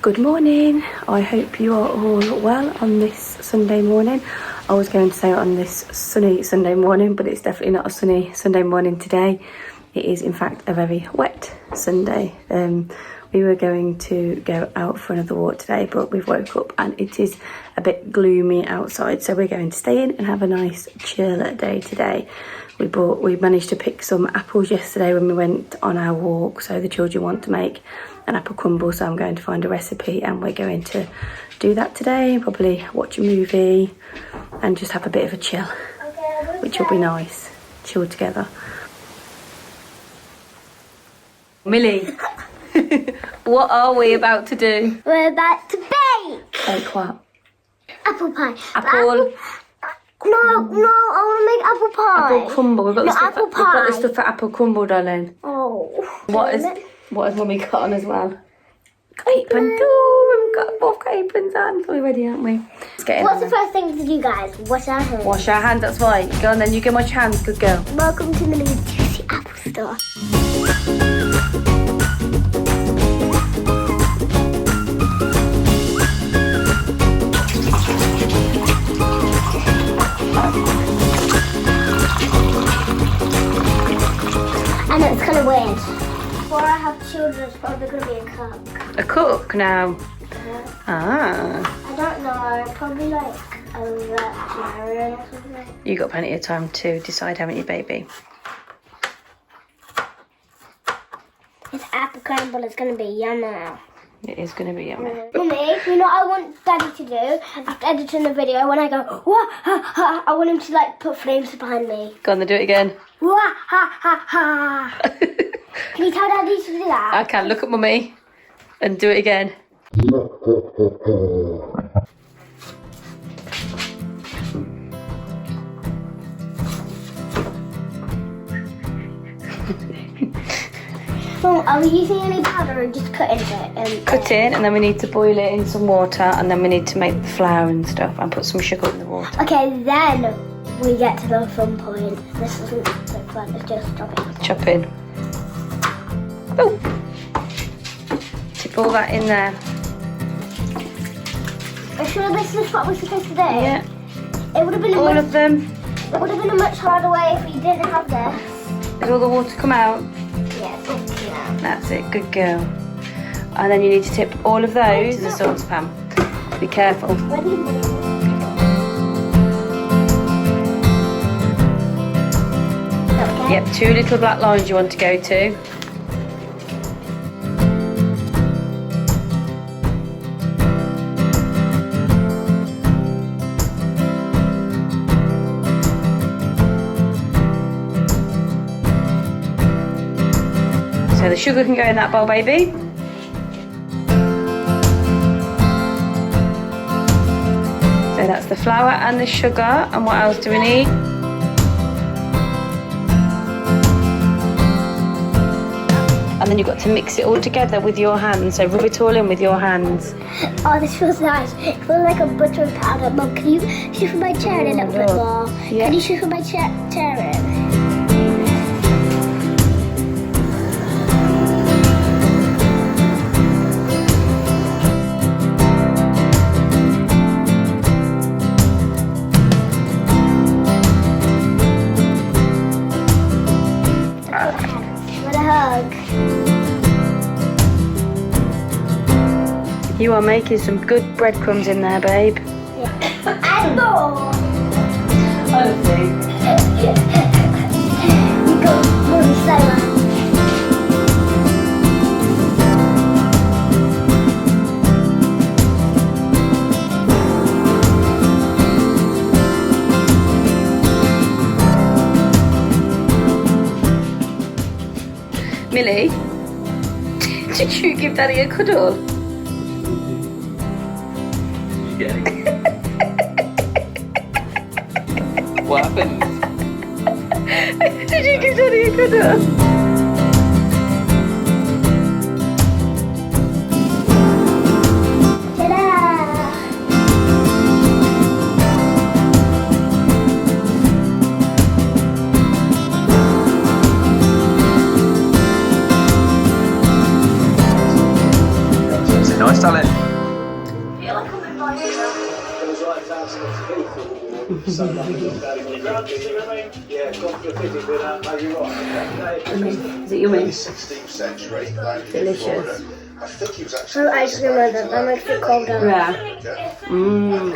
Good morning. I hope you are all well on this Sunday morning. I was going to say on this sunny Sunday morning, but it's definitely not a sunny Sunday morning today. It is in fact a very wet Sunday. We were going to go out for another walk today, but we've woke up and it is a bit gloomy outside, so we're going to stay in and have a nice chill day today. We managed to pick some apples yesterday when we went on our walk, so the children want to make an apple crumble, so I'm going to find a recipe and we're going to do that today. Probably watch a movie and just have a bit of a chill, which will be nice. Chill together. Millie, what are we about to do? We're about to bake. Bake what? Apple pie. Apple. No, I want to make apple pie. Apple crumble. We've got, apple pie. We've got the stuff for apple crumble, darling. Oh. What has Mummy got on as well? Apron. Oh, we've got both aprons on. We're ready, aren't we? What's the first thing to do, guys? Wash our hands. Wash our hands, that's right. Go on then, you can wash your hands. Good girl. Welcome to Millie's Juicy Apple Store. And it's kind of weird. Before I have children, it's probably going to be a cook. A cook now? Yeah. Ah. I don't know, probably like a vegetarian or something. You got plenty of time to decide, haven't you, baby? This apple crumble is going to be yummy. It is going to be yummy. Mummy, you know what I want Daddy to do? After editing the video, when I go, wah, ha, ha, I want him to like put flames behind me. Go on then, do it again. Wah, ha, ha, ha. Can you tell Daddy to do that? I can. Look at Mummy and do it again. Mum, are we using any powder or just cutting it? Cut in, and then we need to boil it in some water, and then we need to make the flour and stuff and put some sugar in the water. Okay, then we get to the fun point. This isn't so fun, it's just chopping. Chop in. Oh! Tip all that in there. Are you sure this is what we're supposed to do? Yeah. It would have been All of them. It would have been a much harder way if we didn't have this. Did all the water come out? Yes, yeah. That's it, good girl. And then you need to tip all of those in the saucepan. Be careful. Okay. Yep, 2 little black lines you want to go to. So the sugar can go in that bowl, baby. So that's the flour and the sugar. And what else do we need? And then you've got to mix it all together with your hands. So rub it all in with your hands. Oh, this feels nice. It feels like a butter and powder. Mum, can you shuffle my chair in a little bit more? Yeah. Can you shuffle my chair in? What a hug. You are making some good breadcrumbs in there, babe. And more. Honestly. You go really slow. Millie, did you give Daddy a cuddle? What happened? Did you give Daddy a cuddle? Ta-da! Nice, darling. So like a little daddy when yeah, gone for a visit with no, you're right. Is it yummy? 16th century, Delicious. I think he was actually Oh, ice cream like that. That makes it cold down. Yeah. Mmm.